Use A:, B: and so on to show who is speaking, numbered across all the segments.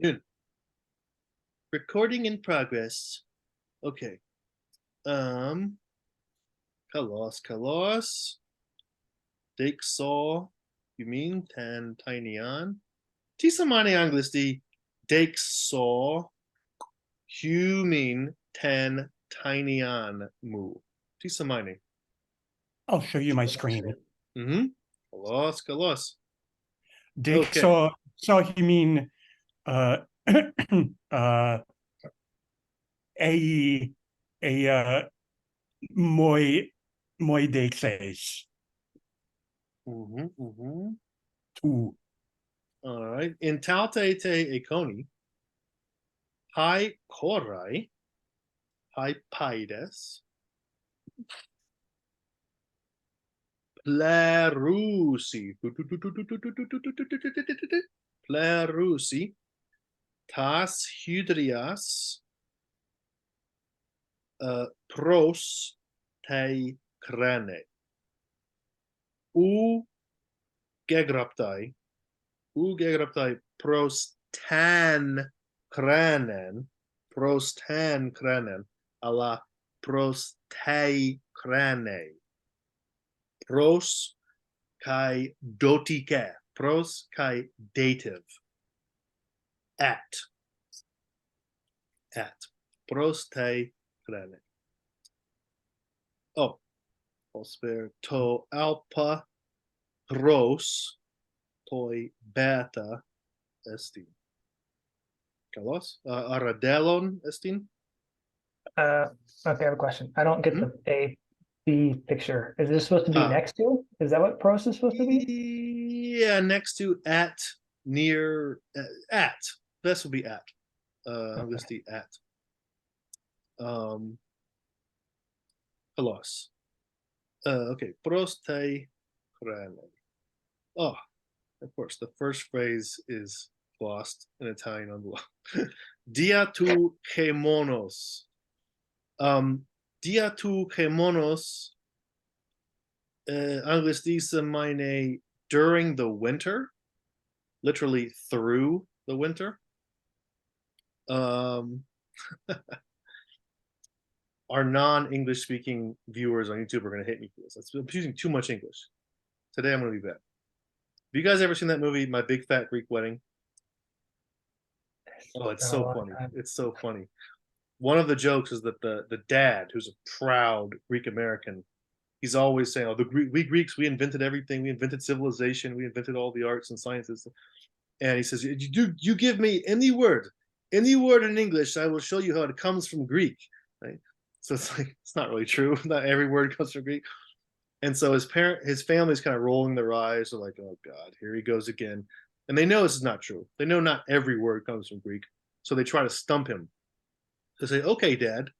A: Yun. Recording in progress. Okay. Kalos. Dake saw. You mean tan tinyan? Tisa mani anglisti. Dake saw. You mean tan tinyan mu. Tisa mani.
B: I'll show you my screen.
A: Kalos.
B: Dake
A: Okay.
B: saw you mean moi dake says.
A: All right. In tautete econi, hi korai, hi paides, plerusi, plerusi, tas hydrias, pros te krene, u gegraptai pros tan krenen, ala pros te krene, pros kai dotike, pros kai dative, at pros te krene. Oh, spare to alpa pros toi beta estin. Carlos, aradelon estin.
C: Okay, I have a question. I don't get the A B picture. Is this supposed to be next to? Is that what pros is supposed to
A: be? Yeah, next to, at, near, at. This will be at. Obviously at. Carlos. Okay, pros te krene. Oh, of course, the first phrase is lost in Italian on the left. Dia tu hemonos. Dia tu hemonos. Anglis dice meine during the winter, literally through the winter. Our non-English speaking viewers on YouTube are going to hate me for this. I'm using too much English. Today I'm going to be bad. Have you guys ever seen that movie, My Big Fat Greek Wedding? Oh, it's so funny. It's so funny. One of the jokes is that the dad, who's a proud Greek American, he's always saying, "Oh, we Greeks, we invented everything. We invented civilization. We invented all the arts and sciences." And he says, "You give me any word in English, I will show you how it comes from Greek." Right? So it's like it's not really true. Not every word comes from Greek. And so his family's kind of rolling their eyes. They're like, "Oh God, here he goes again." And they know this is not true. They know not every word comes from Greek. So they try to stump him. They say, "Okay, Dad,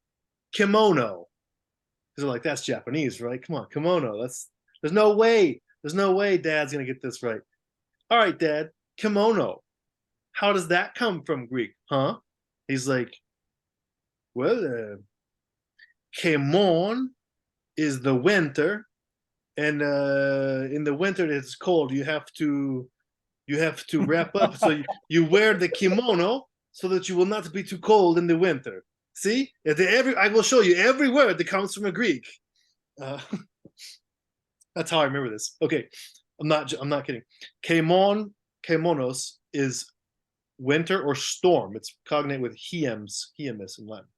A: kimono." Because they're like, "That's Japanese, right? Come on, kimono. There's no way Dad's gonna get this right." "All right, Dad, kimono. How does that come from Greek, huh?" He's like, "Well, kemon is the winter, and in the winter it's cold. You have to wrap up, so you wear the kimono so that you will not be too cold in the winter. See, I will show you every word that comes from a Greek." That's how I remember this. Okay, I'm not kidding. Kemonos is winter or storm. It's cognate with hiemis in Latin.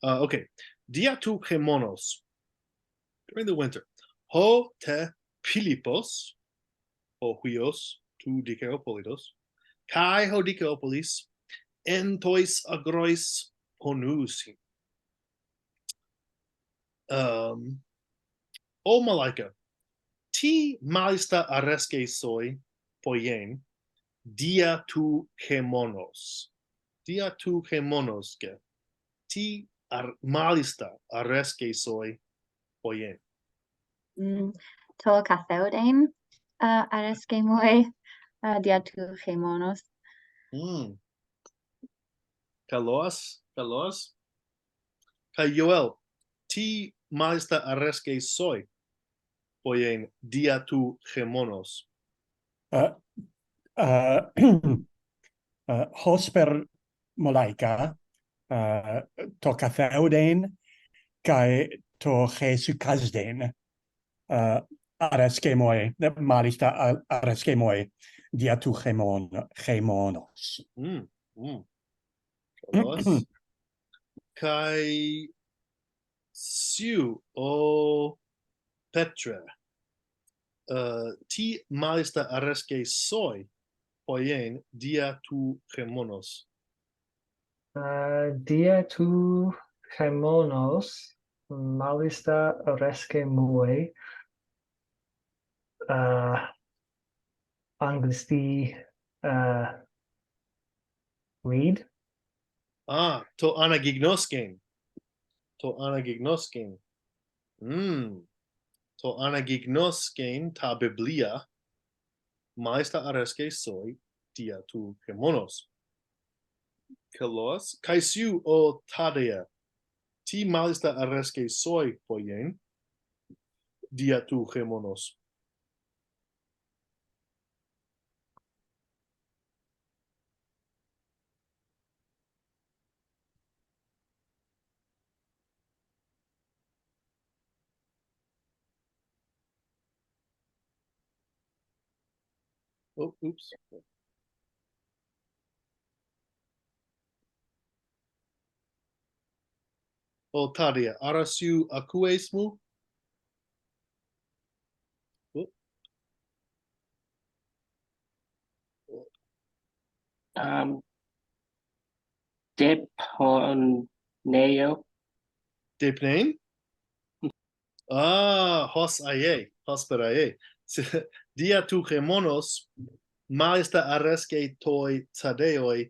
A: Okay, dia tu kemonos, during the winter. Ho te pilipos, ho huios tu dikeopolitos, kai ho dikeopolis, entois agrois ponusi. O Malaika, ti malista aresque soi poien, dia tu kemonos. Dia tu kemonos ke. Ti malista aresque soi poien.
D: To katheodein aresque moi dia tu kemonos.
A: Kalos. Kai Yoel, ti malista aresque soi poien dia tu kemonos.
B: Hosper Molaika, to Catheudein, kai to Jesu Kasdein, Areskemoi, Marista Areskemoi, diatu Gemonos.
A: Kalos. Kai siu o Petra. Ti malista areske soi poien dia tu gemonos.
C: Dia tu hemonos malista resque mue anglisti read.
A: To anagignosken. To anagignosken. To anagignosken ta biblia malista areske soi dia tu gemonos. Kalos. Kaisiu o tadea. Ti malista areske soi poien dia tu gemonos. Oh, oops. O Tadia, arasiu akuesmu? Oh,
E: Deponeo.
A: Depnein? Hos aie, hosperae. Dia tu gemonos, maista aresque toi tadeoi,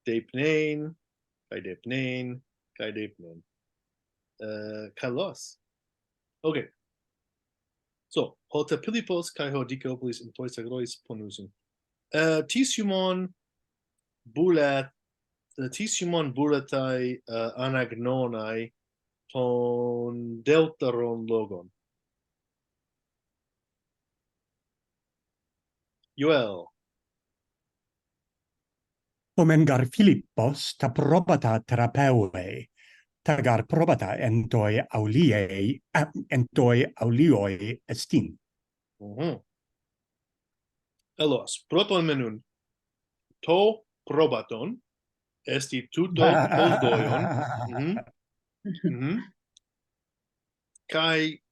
A: depnein, kai depnein, kai depnein. Kalos. Okay. So, ho te pilipos kai ho dikopolis in toi sagrois ponusin. Tisumon bulat, tisumon bulatai anagnonai ton deltaron logon. Joel.
B: Omengar Philippos ta probata terapeue, tagar probata entoi aulioi estin.
A: Elos, proton menun, to probaton, esti tuto posdoion, kai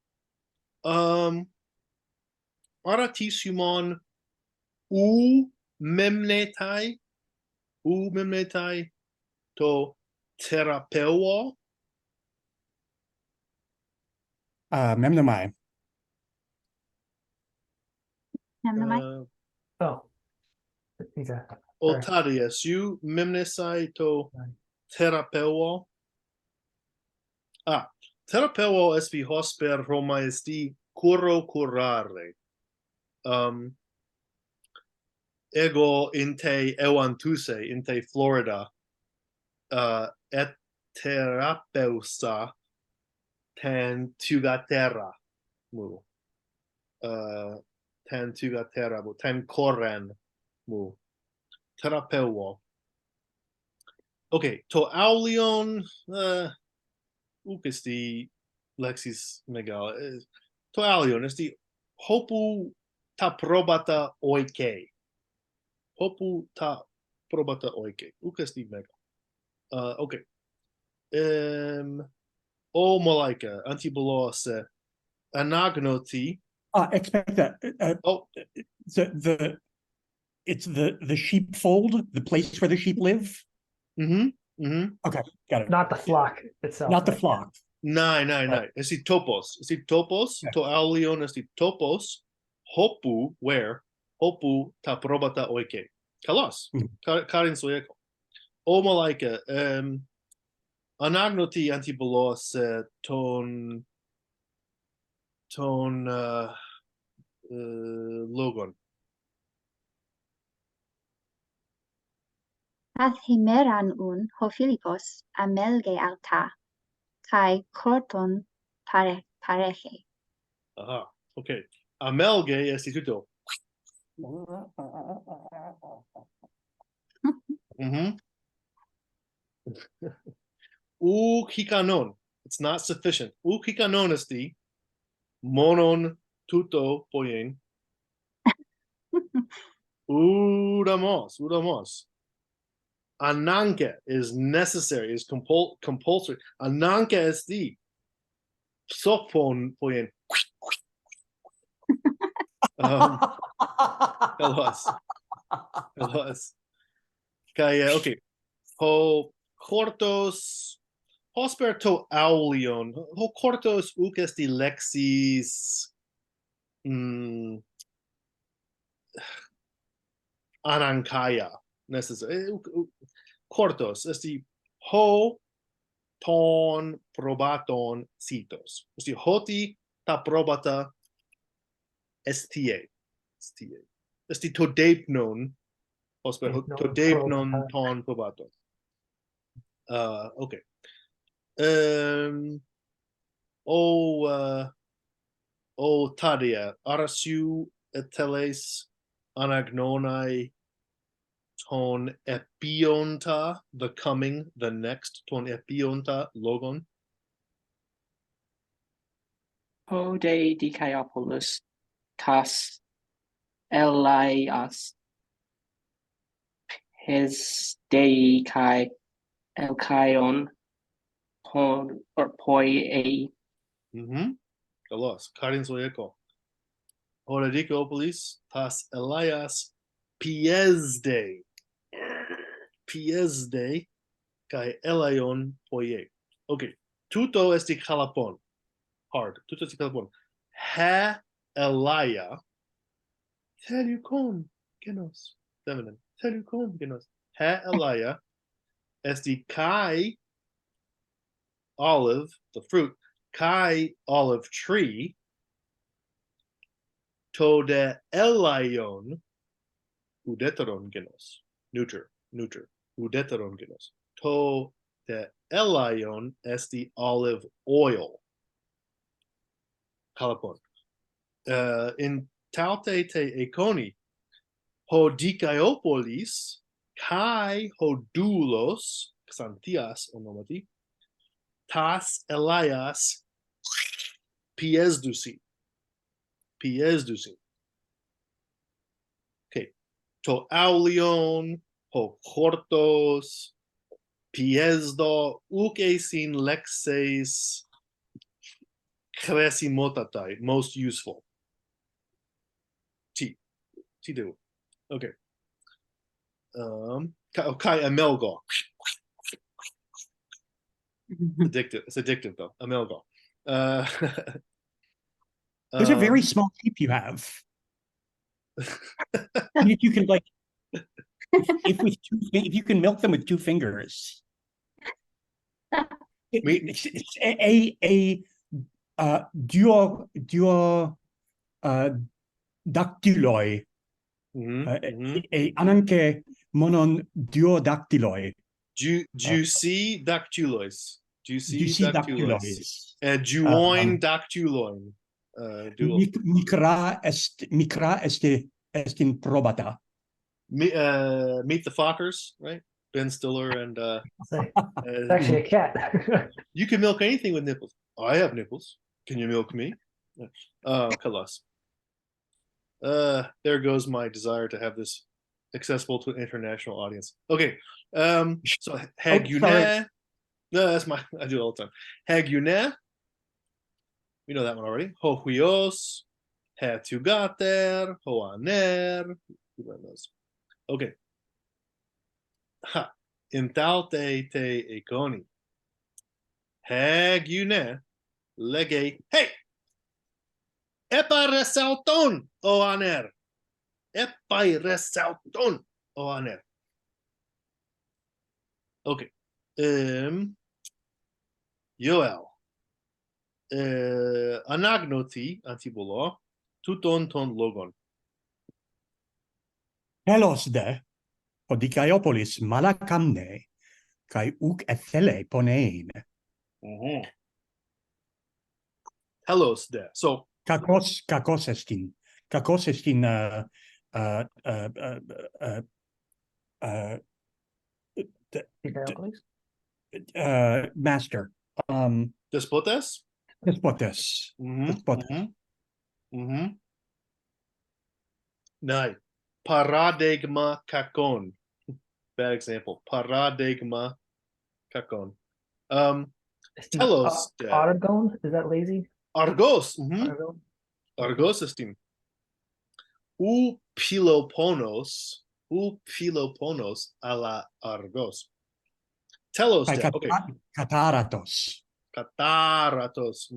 A: aratisumon memnetai, memnetai, to terapeuo,
B: Memnomai.
D: Memnomai.
C: Oh, he's a
A: otarias, you memnesai to terapeuo. Terapeuo espi hosper Roma esti curo curare. Ego inte euantuse, inte Florida, et terapeusa tan tugatera mu. Tan tugatera mu, tan koren mu. Terapeuo. Okay, to aulion, esti lexis megal. To aulion, esti hopu ta probata oike. Hopu ta probata oike. Esti mega. Okay. O Malaika, antibolos, anagnoti.
B: Expect that. It's the sheepfold, the place where the sheep live. Okay, got it.
C: not the flock itself.
B: Not the
C: right?
B: flock.
A: Nai. Esti topos.
B: Yeah.
A: To aulion esti topos. Hopu, where? Hopu ta probata oike. Kalos. Karin soyeko. O Malaika, anagnoti antibolos ton logon.
D: Athimeran un ho Philippos amelge alta, kai corton pareche.
A: Aha, okay. Amelge esti tuto. Uk hikanon. It's not sufficient. Uk hikanon esti monon tuto poien. Udamos. Ananke is necessary, is compulsory. Ananke esti sophon poien. Hellas. Okay. Ho cortos hosperto aulion. Ho cortos uk esti lexis anankaya necessary. Cortos esti ho ton probaton citos. Esti hoti ta probata STA. Esti todepnon todepnon ton probaton. Okay. Tadia, arasiu eteles anagnonai ton epionta, the coming, the next, ton epionta logon.
E: O de Dikaiopoulos, tas Elias, his dei kai elkaion, ton or poi a.
A: Kalos, karin zoeko. Ora Dikaiopoulos, tas Elias, piesde, kai elaion poie. Okay, tuto esti kalapon. Hard. Tuto esti kalapon. Ha Elia. Telukon genos. Feminine. Telukon genos. Ha Elia. Esti kai olive, the fruit. Kai olive tree. To de elaion. Udeteron genos. Neuter. Udeteron genos. To de elaion esti olive oil. Kalapon. In taute te econi, ho Dikaiopoulos, kai ho doulos, xanthias onomati, tas Elias piesdusi. Okay. To aulion, ho cortos, piesdo, uke sin lexes, cresimotatai, most useful. T do. Okay. Kai amelgo. Addictive. It's addictive though. Amelgo.
B: Those are very small sheep you have. If you can if you can milk them with 2 fingers. Duo dactyloi. Ananke monon duodactyloi.
A: Juicy dactylois.
B: Juicy dactylois.
A: Juoin dactyloin.
B: Micra estin probata.
A: Meet the Fockers, right? Ben Stiller and
C: it's actually a cat.
A: You can milk anything with nipples. I have nipples. Can you milk me? Kalas. There goes my desire to have this accessible to an international audience. Okay. So Hagune. No, that's I do it all the time. Hagune. We know that one already. Ho huios. Hatugater. Hoaner. Okay. Ha. Intaute te econi. Hagune. Lege. Hey! Eparesauton, o aner. Eparesauton, o aner. Okay. Joel. Anagnoti, antibulo, tuton ton logon.
B: Telos de, o Dikaiopoulos malakamne, kai uk ethele ponein.
A: Telos de. So,
B: Kakos estin
C: Dicaiopoulos?
B: Master.
A: Despotes?
B: Despotes. Despotes.
A: Nai. Paradigma kakon. Bad example. Paradigma kakon. Telos.
C: Argon? Is that lazy?
A: Argos.
C: Argon?
A: Argos esteem. U piloponos. U piloponos a la Argos. Telos.
B: Kai
A: Okay.
B: Kataratos.
A: Cataratos.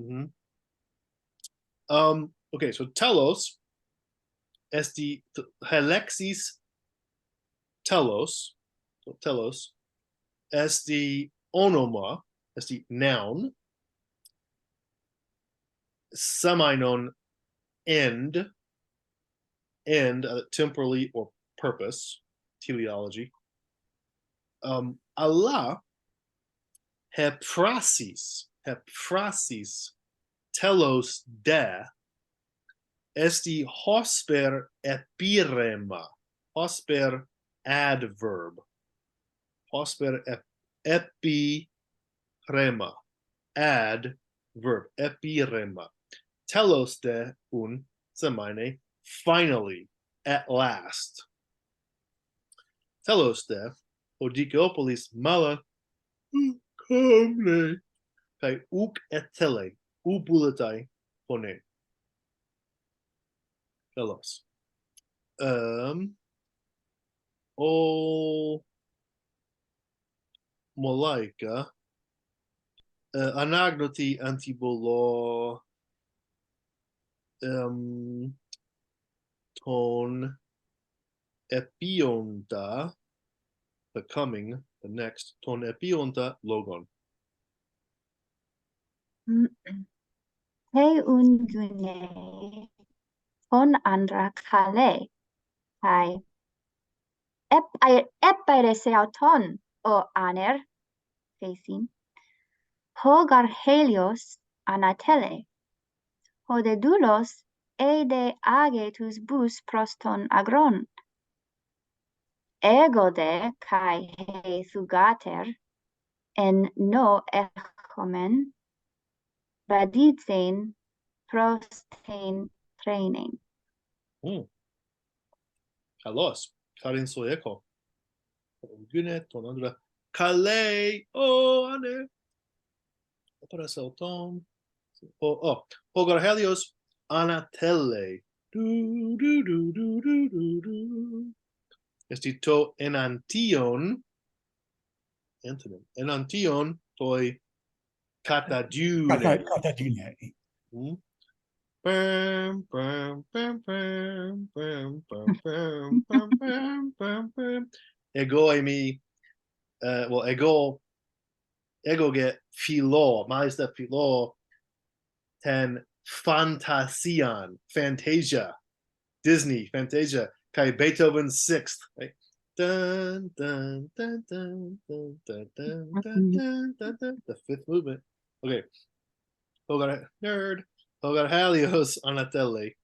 A: Okay, so telos esti helexis telos. So telos esti onoma, esti noun, seminon end, temporally or purpose, teleology. Allah heprasis telos de esti hosper epirema, hosper adverb, hosper epirema, adverb, epirema, telos de un semine, finally, at last, telos de odikeopolis mala komne, kai uk etele, ubulatai pone. Telos. O Molaika, anagnoti antibolo, ton epionta, the coming, the next, ton epionta logon.
D: He ungune ton andra kale kai epaireseauton o aner thesin hogar helios anatele hodedulos eide agetus bus proston agron egode kai he thugater en no echomen raditsen prostein training.
A: Kalos, karin soeko. Gune, ton andra. Kale, o ane. Operaselton. Hogar helios anatele. Do. Esti to enantion, antonym. Enantion toi katadune.
B: Katadune.
A: Ego emi, well, ego get philo, mais de philo, ten fantasian, Fantasia, Disney, Fantasia, kai Beethoven's Sixth, right? Dun, dun, dun, dun, dun, dun, dun, dun, dun, dun, dun, the fifth movement. Okay. Hogar nerd. Hogar halios anatele.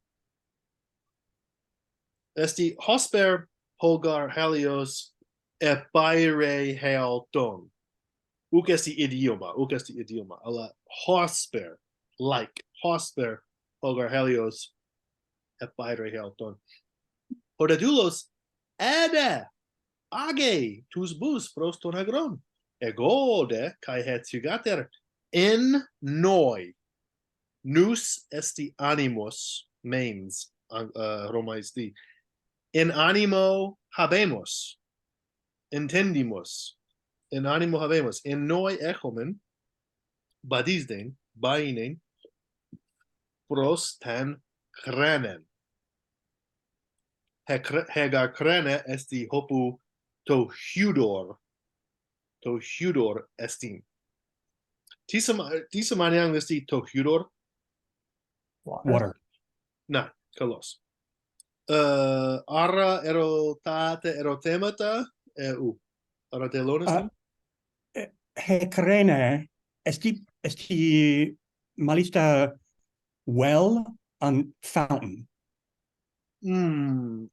A: Esti hosper hogar halios epaire healton. Uk esti idioma. Ala hosper, like hosper hogar halios epaire healton. Hodadulos ede age tus bus proston agron. Egode kai hetsugater in noi. Nous esti animus, mens, Roma esti. In animo habemus, intendimus, in animo habemus, in noi echomen, badisden, bainen, pros ten krenen. Hegar krene esti hopu to hudor estin. Tisa maniang esti to hudor?
B: Water.
A: Na, kalos. Ara erotate erotemata ara telones
B: He krene esti malista well on fountain.
A: Am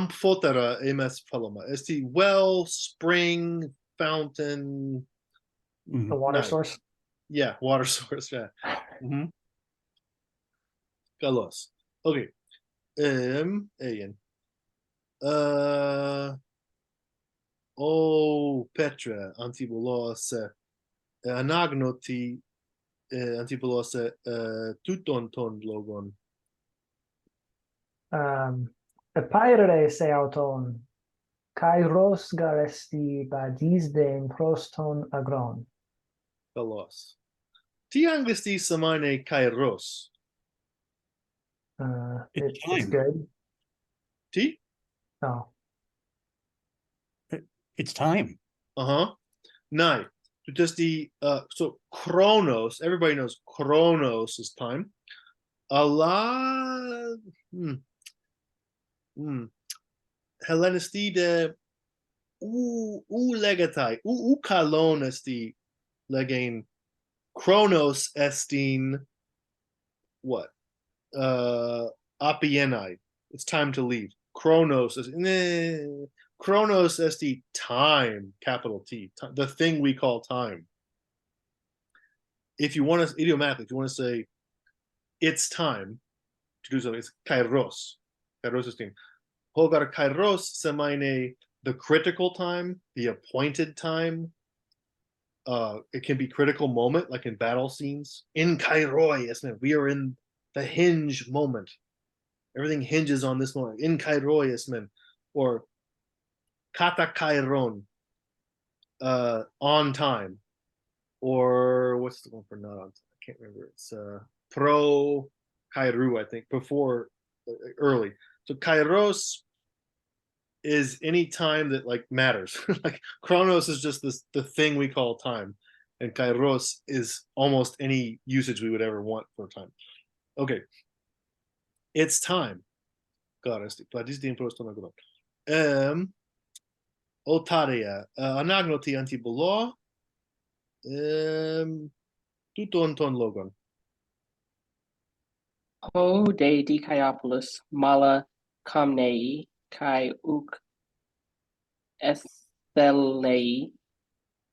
A: fotera emes paloma. Esti well spring fountain.
C: The water
A: Nice.
C: source.
A: Yeah, water source. Yeah. Kalos. Okay. Again. Petra, antibolos, anagnoti, antibolos, tuton ton logon.
C: Epaire se auton, kairos garesti badisden proston agron.
A: Kalos. Ti anglisti samane kairos.
C: It's good.
A: Ti?
C: Oh.
B: It's time.
A: Nai. Just so chronos, everybody knows chronos is time. Allah Hellenistide legatai, kalon esti legain chronos estin what? Apienai. It's time to leave. Chronos is Chronos esti time, capital T, the thing we call time. If you want to idiomatically, if you want to say it's time to do something, it's kairos. Kairos is Hogar kairos semaine, the critical time, the appointed time. It can be critical moment, like in battle scenes. In kairoi, we are in the hinge moment. Everything hinges on this moment. In kairoi, or kata kairon, on time, or what's the one for not on time? I can't remember. It's pro kairu, I think, before early. So kairos is any time that like matters. Like chronos is just the thing we call time, and kairos is almost any usage we would ever want for time. Okay, it's time. Otaria, anagnoti antibolo, tuton ton logon.
E: Ho de Dikaiopoulos mala komnei kai uk esthelei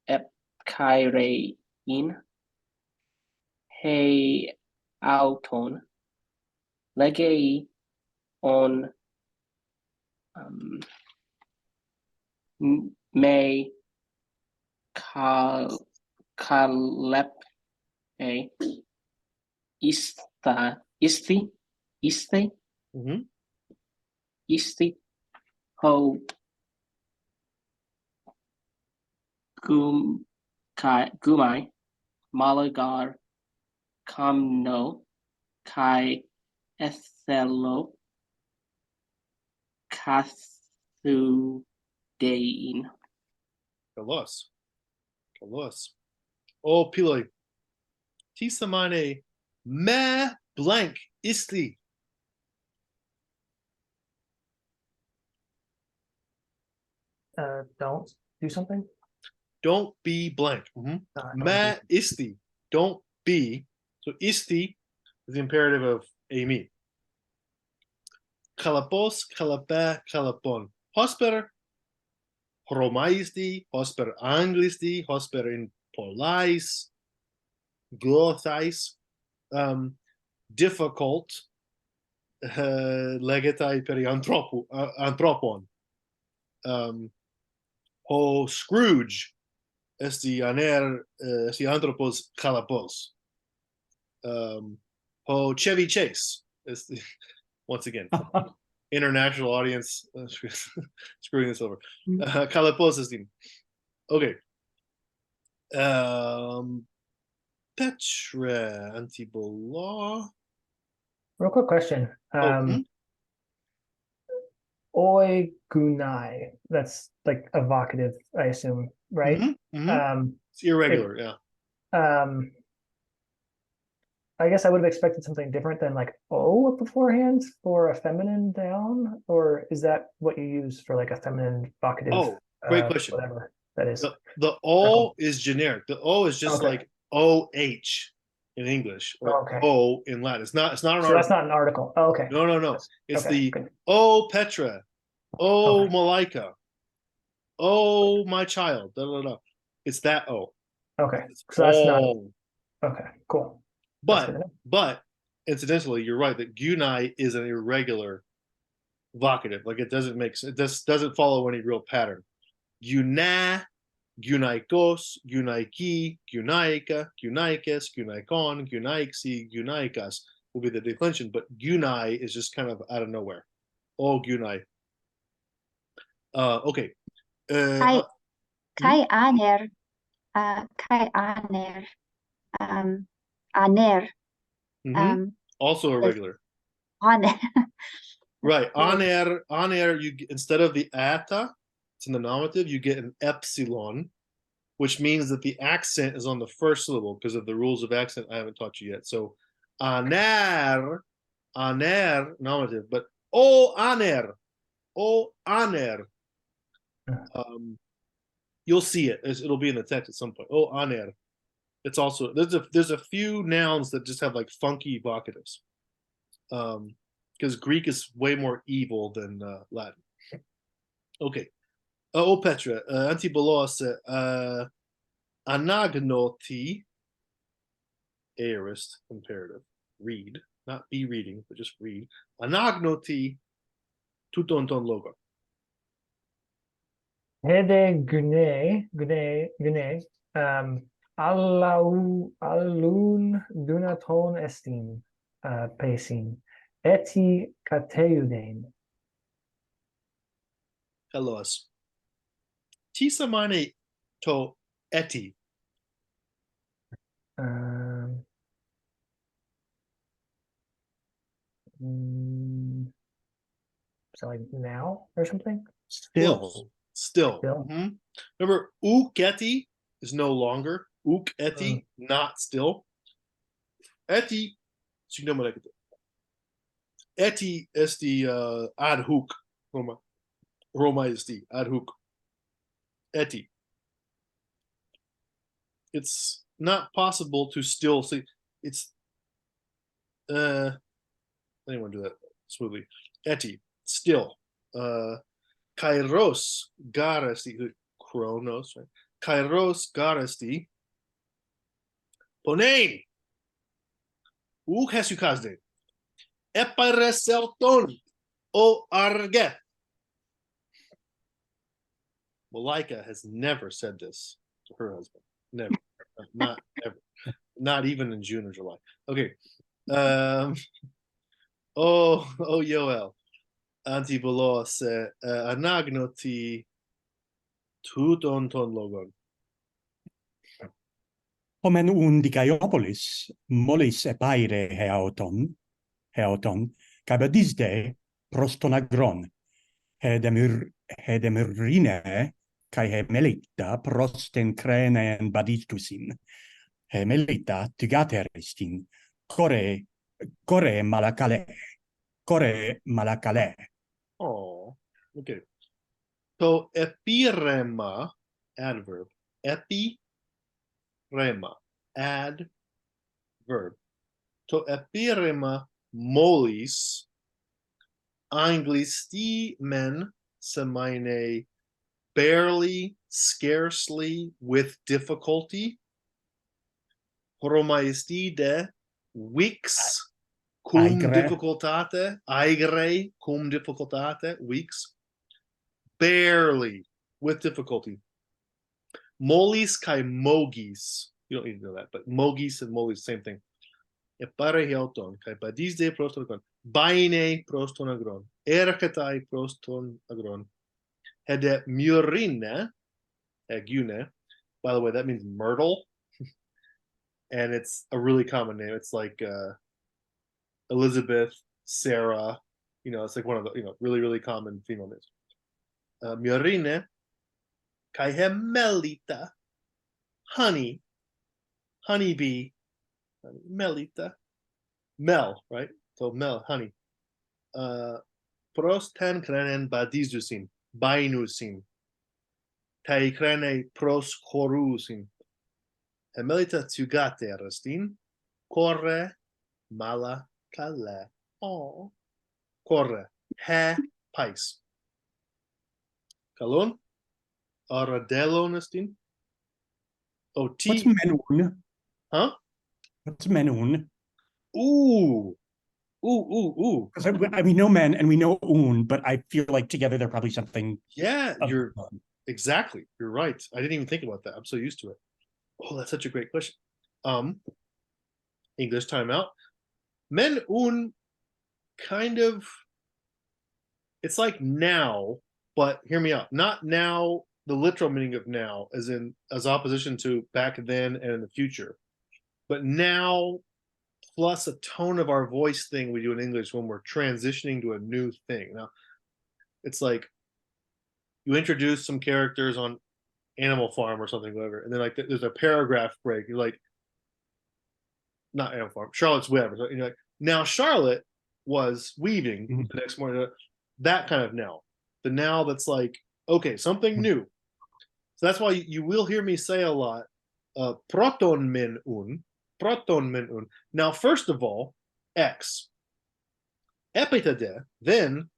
E: ep kairein he auton legei on me kalep isti ho gumai malagar kamno kai ethelo kathudein.
A: Kalos. Oh, piloi. Tisamane me blank isti.
C: Don't do something.
A: Don't be blank. Me isti. Don't be. So isti is the imperative of emi. Kalapos, kalape, kalapon. Hosper Romaisti, hosper anglisti, hosper in polais, glothais, difficult, legetai peri anthropon. Ho Scrooge, esti anthropos kalapos. Ho Chevy Chase, once again. International audience screwing this over. Kalapos is the okay. Petra Antibola.
C: Real quick question. Oi gunai. That's like evocative, I assume, right?
A: It's irregular, yeah.
C: I guess I would have expected something different than like "oh" beforehand for a feminine noun, or is that what you use for like a feminine vocative?
A: Oh, great question.
C: Whatever that is.
A: The O is generic. The O is just like OH in English or O in Latin. It's not an article.
C: That's not an article. Oh, okay.
A: No. It's the O Petra, O Malika. Oh, my child. Da, da, da. It's that O.
C: Okay,
A: It's
C: so that's not
A: all.
C: okay. Cool. That's good to know.
A: But incidentally, you're right that gunai is an irregular vocative. Like it doesn't make sense. It just doesn't follow any real pattern. Guna, gunaikos, gunaiki, gunaika, gunaikes, gunaikon, gunaiksi, gunaikas will be the declension, but gunai is just kind of out of nowhere. Oh, gunai. Okay.
D: Kai kai aner kai aner aner
A: also irregular.
D: aner.
A: Right. On air, you instead of the ata, it's in the nominative, you get an epsilon, which means that the accent is on the first syllable because of the rules of accent I haven't taught you yet. So aner, nominative, but aner, aner. You'll see it. It'll be in the text at some point. Aner. It's also there's a few nouns that just have like funky vocatives. Because Greek is way more evil than Latin. Okay. Petra, Antibolos, anagnoti, aorist, imperative, read, not be reading, but just read. Anagnoti, tutonton logo.
C: Hede gune, alun dunaton estin, pesin, eti kateudein.
A: Hellos. Tisamane to eti.
C: So like now or something?
A: Still. Remember, uketi is no longer. Eti, not still. Eti, eti esti ad hoc. Roma esti ad hoc. Eti. It's not possible to still see. It's anyone do that smoothly. Eti, still. Kairos garesti, chronos, right? Kairos garesti. Ponein. Hesukazde. Epareselton o arge. Malika has never said this to her husband. Never. Not ever. Not even in June or July. Okay. Yoel. Antibolos anagnoti tuton ton logon.
B: Homen undikaiopolis molis epaire heauton, cabadisde prostonagron, hedemurine, kai hemelita prosten krene en badistusin, hemelita tygateristin, core malakale.
A: Oh, okay. So epirema, adverb. Epirema, adverb. To epirema molis, anglistimen semaine, barely, scarcely, with difficulty. Horomaistide, weeks, cum difficultate, aigre, cum difficultate, weeks. Barely, with difficulty. Molis kai mogis. You don't need to know that, but mogis and molis, same thing. Epare helton, kai padisde prostonagron. Baine prostonagron. Erketai prostonagron. Hede murine, agune. By the way, that means myrtle. And it's a really common name. It's like Elizabeth, Sarah. It's like one of the really, really common female names. Murine, kai melita, honey, honeybee, melita, mel, right? So mel, honey. Pros ten krenen badizusin, bainusin, tai krene pros chorusin. Hemelita tugate rastin, corre mala kale. Oh, corre, he pais. Kalon, Aradello nestin. Oh,
B: What's
A: T.
B: menun?
A: Huh?
B: What's menun?
A: Ooh. Ooh.
B: Because we know men and we know un, but I feel like together they're probably something.
A: Yeah, you're exactly. You're right. I didn't even think about that. I'm so used to it. Oh, that's such a great question. English timeout. Men un kind of, it's like now, but hear me out. Not now, the literal meaning of now, as opposition to back then and in the future, but now plus a tone of our voice thing we do in English when we're transitioning to a new thing. Now, it's like you introduce some characters on Animal Farm or something, whatever, and then like there's a paragraph break. You're like, not Animal Farm, Charlotte's Web. So you're like, now Charlotte was weaving the next morning. That kind of now. The now that's like, okay, something new. So that's why you will hear me say a lot, proton men un, proton men un. Now, first of all, X. Epitade, then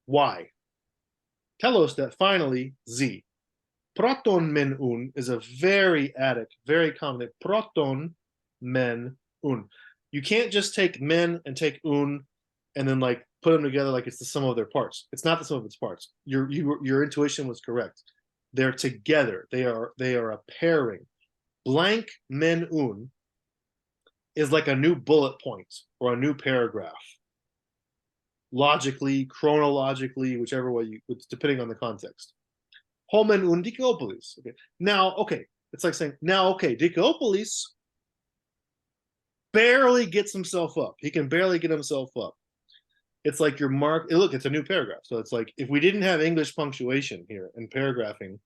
A: Y. Telos that finally Z. Proton men un is a very Attic, very common. Proton men un. You can't just take men and take un and then like put them together like it's the sum of their parts. It's not the sum of its parts. Your intuition was correct. They're together. They are a pairing. Blank men un is like a new bullet point or a new paragraph. Logically, chronologically, whichever way depending on the context. Homen un Diciopolis. Okay. Now, okay, it's like saying, now, okay, Diciopolis barely gets himself up. He can barely get himself up. It's like your mark. Look, it's a new paragraph. So it's like if we didn't have English punctuation here and paragraphing,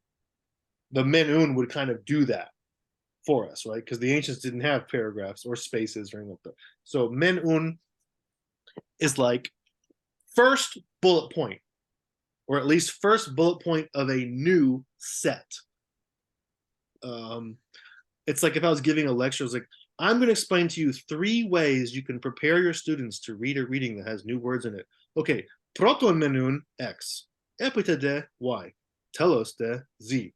A: the men un would kind of do that for us, right? Because the ancients didn't have paragraphs or spaces or anything like that. So men un is like first bullet point, or at least first bullet point of a new set. It's like if I was giving a lecture, it's like, I'm going to explain to you 3 ways you can prepare your students to read a reading that has new words in it. Okay, proton menun X, epitade Y, telos de Z.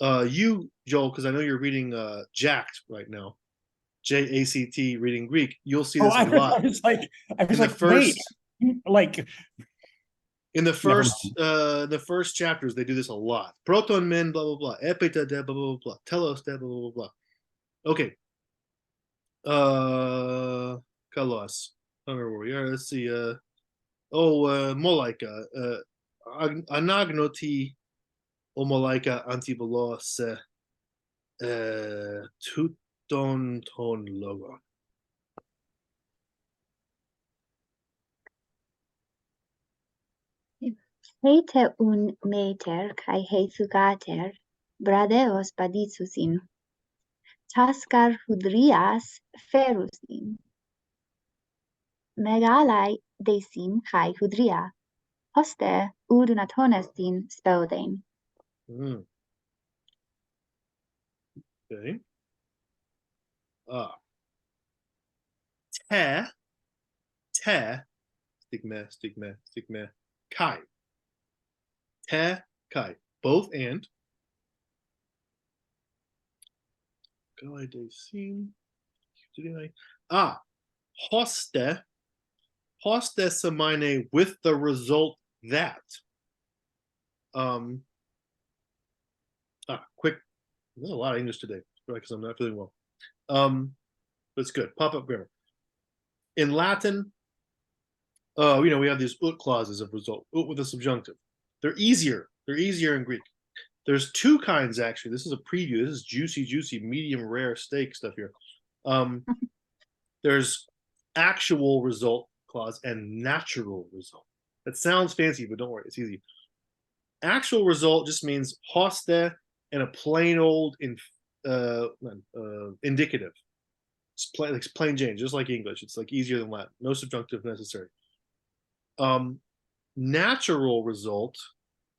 A: You, Joel, because I know you're reading Jacked right now, JACT, reading Greek. You'll see this a lot.
B: I was like,
A: wait,
B: like
A: in the first chapters, they do this a lot. Proton men, blah blah blah, epitade, blah blah blah, telos de, blah blah blah. Okay. Kalos. I don't remember where we are. Let's see. Molaika. Anagnoti o Molaika antibolos tuton ton logon.
D: Hete un meter kai heithugater, bradeos baditsusin. Taskar hudrias ferusin. Megalai desin kai hudria. Hoste udunatonestin speldein.
A: Okay. Stigma, kai. Te, kai. Both and. Hoste. Hoste semine with the result that. Quick. There's a lot of English today, because I'm not feeling well. That's good. Pop-up grammar. In Latin, we have these ut clauses of result, ut with a subjunctive. They're easier. They're easier in Greek. There's 2 kinds, actually. This is a preview. This is juicy, medium rare steak stuff here. There's actual result clause and natural result. That sounds fancy, but don't worry, it's easy. Actual result just means hoste and a plain old indicative. It's plain Jane, just like English. It's like easier than Latin. No subjunctive necessary. Natural result,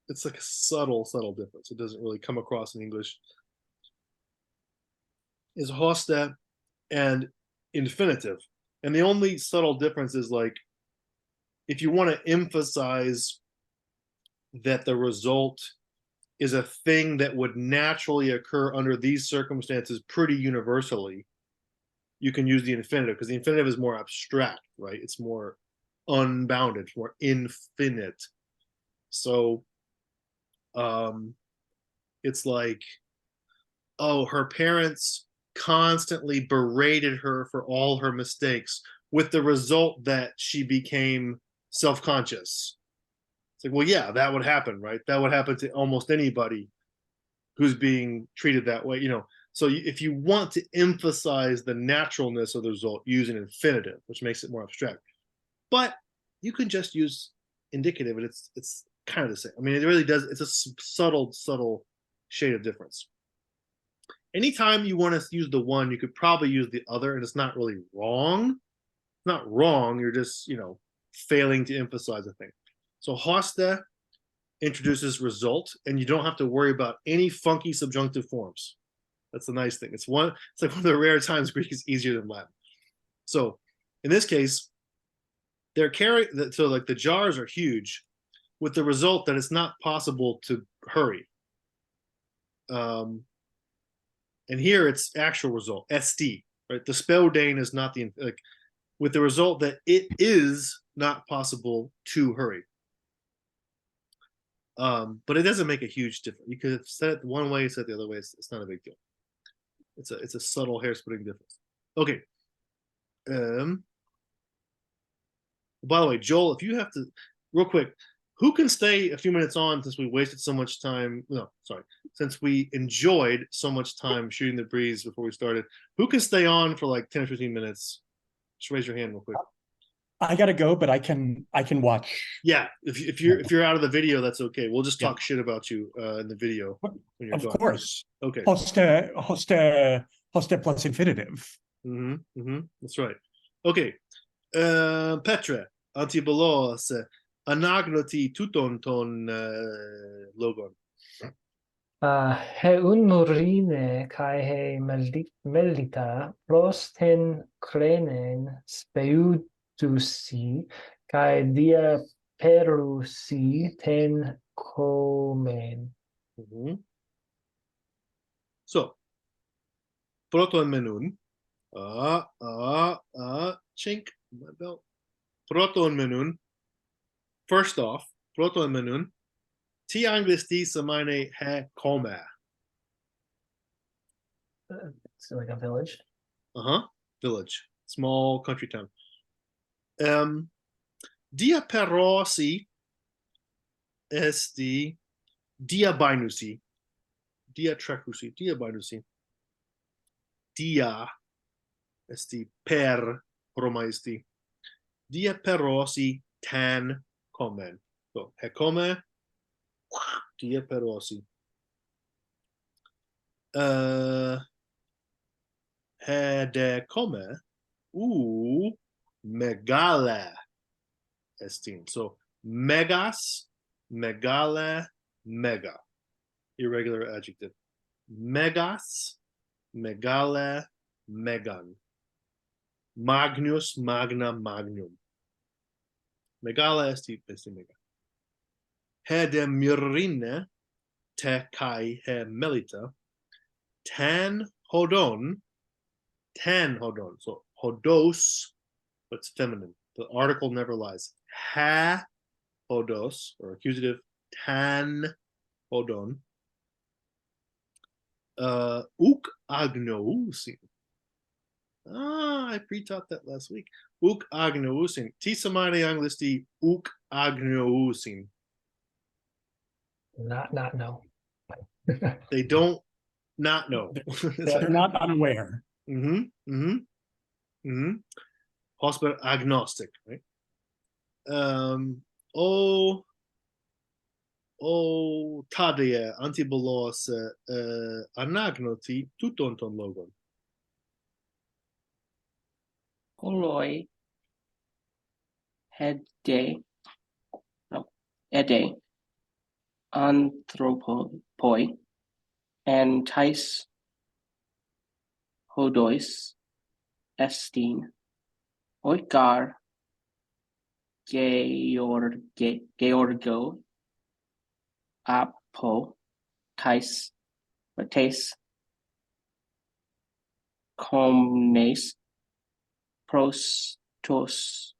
A: it's like a subtle difference. It doesn't really come across in English. Is hoste and infinitive. And the only subtle difference is like if you want to emphasize that the result is a thing that would naturally occur under these circumstances pretty universally, you can use the infinitive, because the infinitive is more abstract, right? It's more unbounded, it's more infinite. So it's like, oh, her parents constantly berated her for all her mistakes, with the result that she became self-conscious. It's like, well, yeah, that would happen, right? That would happen to almost anybody who's being treated that way, you know. So if you want to emphasize the naturalness of the result, use an infinitive, which makes it more abstract. But you can just use indicative, and it's kind of the same. I mean, it really does. It's a subtle shade of difference. Anytime you want to use the one, you could probably use the other, and it's not really wrong. It's not wrong. You're just, you know, failing to emphasize a thing. So hoste introduces result, and you don't have to worry about any funky subjunctive forms. That's the nice thing. It's like one of the rare times Greek is easier than Latin. So in this case, so like the jars are huge, with the result that it's not possible to hurry. And here it's actual result, ST, right? The speldane is not the, like, with the result that it is not possible to hurry. But it doesn't make a huge difference. You could have said it one way, said it the other way. It's not a big deal. It's a subtle hair splitting difference. Okay. By the way, Joel, if you have to, real quick, who can stay a few minutes on, since we wasted so much time? No, sorry. Since we enjoyed so much time shooting the breeze before we started, who can stay on for like 10 or 15 minutes? Just raise your hand real quick.
B: I gotta go, but I can watch.
A: Yeah, if you're out of the video, that's okay. We'll just talk shit about you in the video when you're
B: of
A: gone.
B: Course.
A: Okay.
B: Hoste plus infinitive.
A: That's right. Okay. Petre, antibolos, anagnoti tuton ton logon.
C: He un murine kai he melita pros ten krenen speutusi kai dia perusi ten komen.
A: So, proton menun. Chink my belt. Proton menun. First off, proton menun. Ti anglisti samine he koma.
C: It's like a village.
A: Village. Small country town. Dia perosi esti dia bainusi. Dia trecusi. Dia bainusi. Dia esti per romaisti. Dia perosi tan komen. So, he come, dia perosi. He de come, megale estin. So, megas, megale, mega. Irregular adjective. Megas, megale, megan. Magnus, magna, magnum. Megala esti mega. He de myrine te kai he melita. Tan hodon. So hodos, but it's feminine. The article never lies. Ha hodos, or accusative, tan hodon. Uk agnousin. I pre-taught that last week. Uk agnousin. Tisamane anglisti uk agnousin.
C: Not know.
A: They don't not know.
B: They're not unaware.
A: Hospital agnostic, right? Tadea antibolos anagnoti tuton ton logon.
E: Poloi ede anthropoi and tais hodois estin oikar georgo apo, tais, tes, comnes, prostos,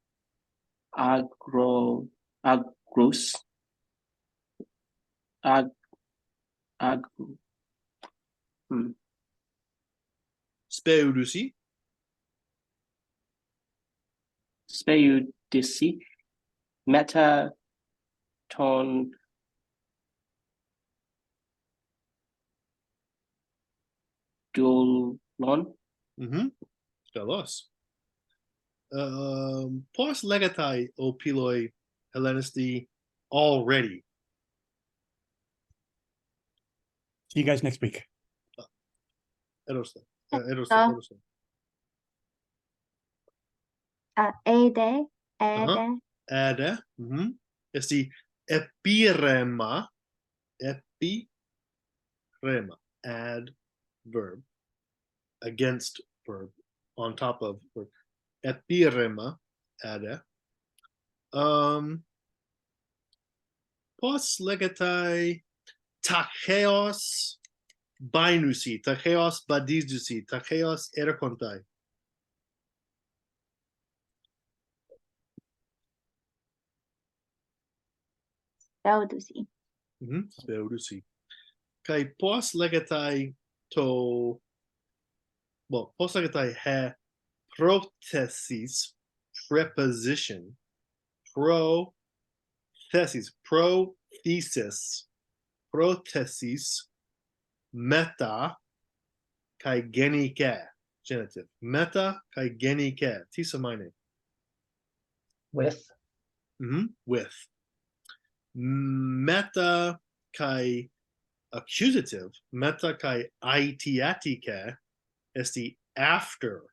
E: agrus,
A: Speudusi.
E: speudici, meta ton dulon,
A: Kalos. Pos legatai opiloi Hellenisti already.
B: See you guys next week.
A: Erosta.
D: So- Ede, ede,
A: Ade. Esti epirema. Epirema. Add verb. Against verb. On top of verb. Epirema. Ade. Pos legatai tacheos bainusi. Tacheos badizusi. Tacheos erakontai.
D: speudusi.
A: Speudusi. Kai pos legatai to, well, pos legatai he prothesis, preposition, prothesis, prothesis, meta, kai genike, genitive. Meta kai genike, tisa mine.
C: With.
A: With. Meta kai accusative, meta kai aitiatike, esti after.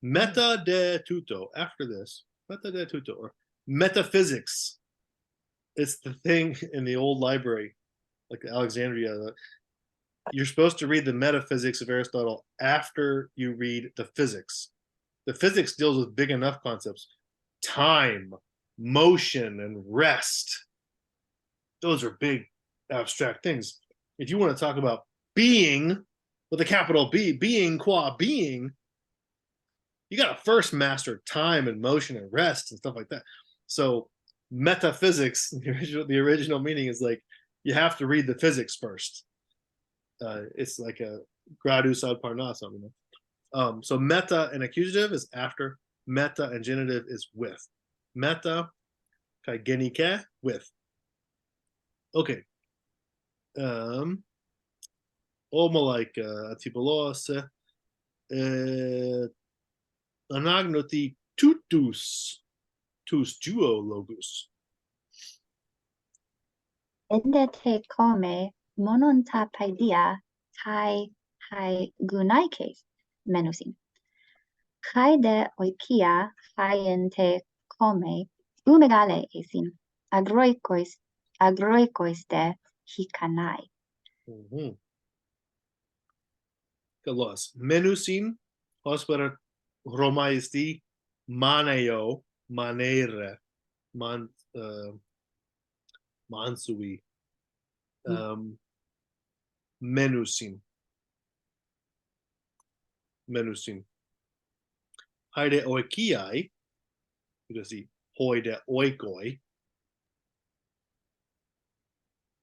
A: Meta de tuto, after this. Meta de tuto, or metaphysics. It's the thing in the old library, like Alexandria. You're supposed to read the metaphysics of Aristotle after you read the physics. The physics deals with big enough concepts. Time, motion, and rest. Those are big abstract things. If you want to talk about being with a capital B, being qua being, you got to first master time and motion and rest and stuff like that. So metaphysics, the original meaning is like you have to read the physics first. It's like a gradus ad parnassum. So meta and accusative is after. Meta and genitive is with. Meta kai genike, with. Okay. Omalaika atipolos anagnoti tutus duologus.
D: Ende te come mononta paidia hai gunaikes menusin. Kai de oikia haien te come umegale esin agroikois de hikanai.
A: Kalos. Menusin hospera romaisti maneo manere mansui menusin haide oikiai, because the hoide oikoi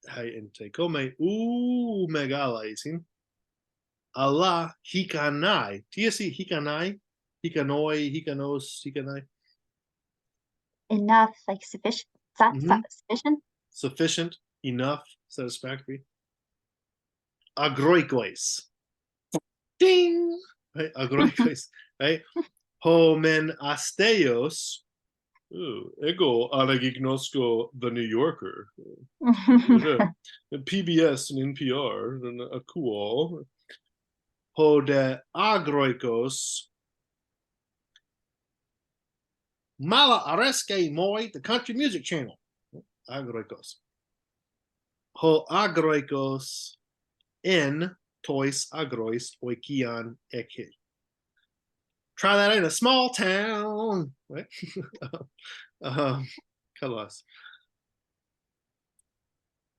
A: hai ente come megalaisin Allah hikanai. TSC hikanai, hikanoi, hikanos, hikanai.
D: Enough, like sufficient, sufficient.
A: Sufficient, enough, satisfactory. Agroikois. Ding! Right? Agroikois. Right? Homen asteos. Ooh, ego anagignosko the New Yorker. PBS and NPR and a cool. Ho de agroikos. Mala areske moi, the country music channel. Agroikos. Ho agroikos en tois agrois oikian eke. Try that in a small town. Right? Kalas.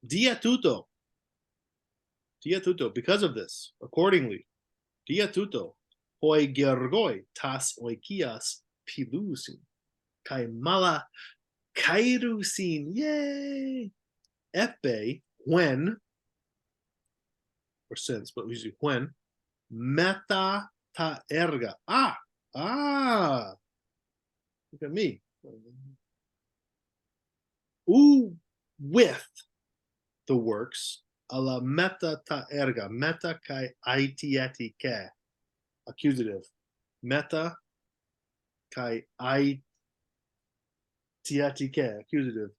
A: Diatuto. Diatuto, because of this, accordingly. Diatuto. Hoi gergoi tas oikias pilusin. Kai mala kairusin. Yay! Epe, when, or since, but usually when, meta ta erga. Look at me. With the works, alla meta ta erga, meta kai aitietike, accusative, meta kai aitietike, accusative.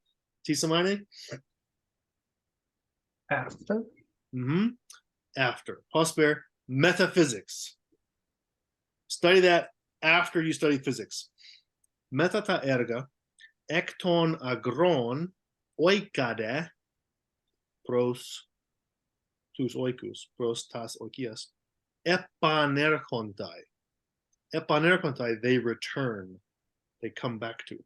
A: Tisamane?
C: After.
A: After. Hosper, metaphysics. Study that after you study physics. Meta ta erga, ekton agron, oikade, pros, tus oikus, pros tas oikias, epanerchontai. Epanerchontai, they return, they come back to.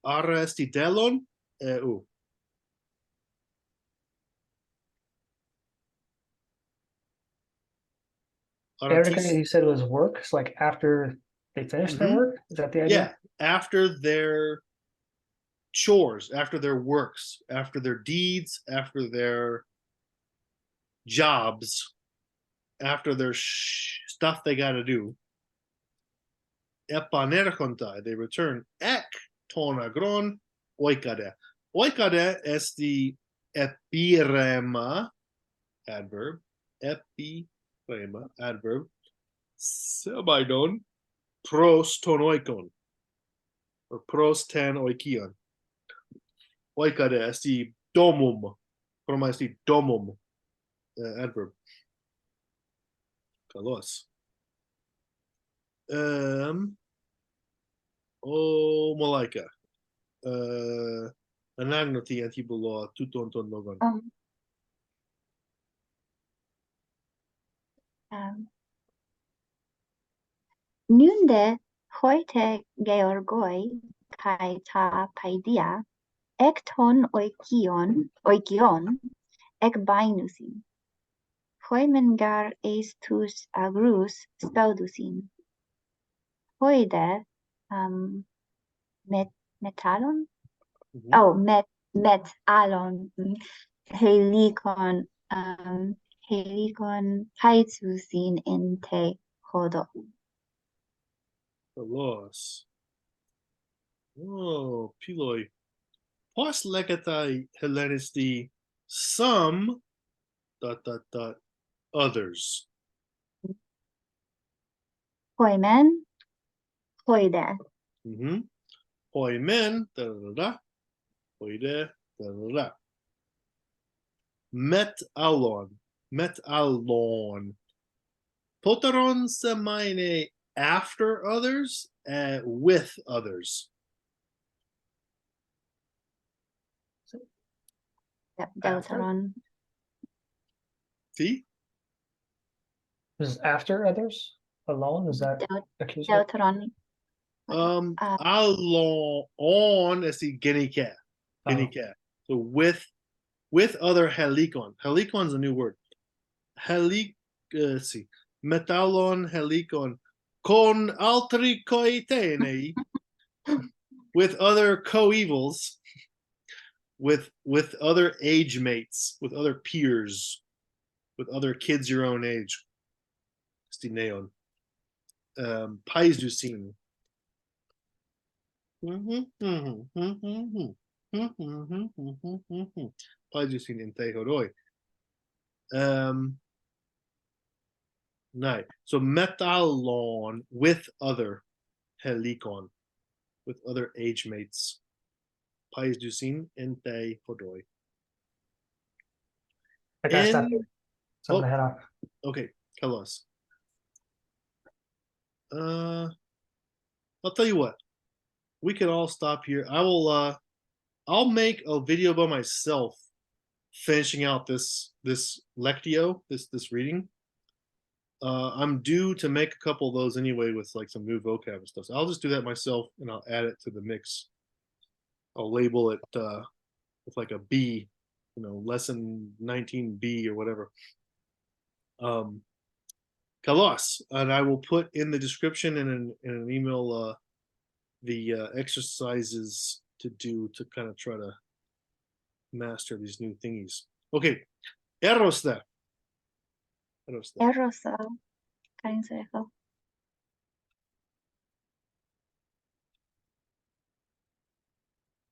A: Aristidelon,
C: Erga, you said was works, like after they finish their work? Is that the idea?
A: Yeah, after their chores, after their works, after their deeds, after their jobs, after their stuff they got to do. Epanerchontai, they return. Ek ton agron oikade. Oikade is the epirema adverb. Epirema adverb. Sebidon pros ton oikon. Or pros ten oikion. Oikade is the domum. From is the domum adverb. Kalos. Malaika. Anagnoti antibulo tuton ton logon.
D: Nunde heute Georgoi kai ta paidia ekton oikion ek bainusin. Hoimengar estus agrus spaudusin. Hoide metalon? Metalon helikon haitsusin in te hodo.
A: The loss. Oh, piloi. Pos legatai Hellenisti some ... others.
D: Hoimen, hoide.
A: Hoimen, hoide, metalon. Poteron semaine after others, with others.
D: Deuteron.
A: See?
C: This is after others alone? Is that accused?
D: Deuteron.
A: Alon on is the guinea cat. So with other helikon. Helikon is a new word. Let's see. Metalon helikon con altri coetanei. With other coevals, with other age mates, with other peers, with other kids your own age. Sti neon. Paisdusin. Paisdusin in Tehoroi. Nice. So metalon with other helikon, with other age mates. Paisdusin in Tehoroi.
C: I gotta stop here. So I'm gonna head off.
A: Okay, tell us. I'll tell you what. We can all stop here. I'll make a video by myself finishing out this lectio, this reading. I'm due to make a couple of those anyway with like some new vocab and stuff. So I'll just do that myself and I'll add it to the mix I'll label it with like a B, lesson 19B or whatever. Kalos, and I will put in the description in an email the exercises to do to kind of try to master these new thingies. Okay, Eros there.
D: Eros, kain sa'yo ko.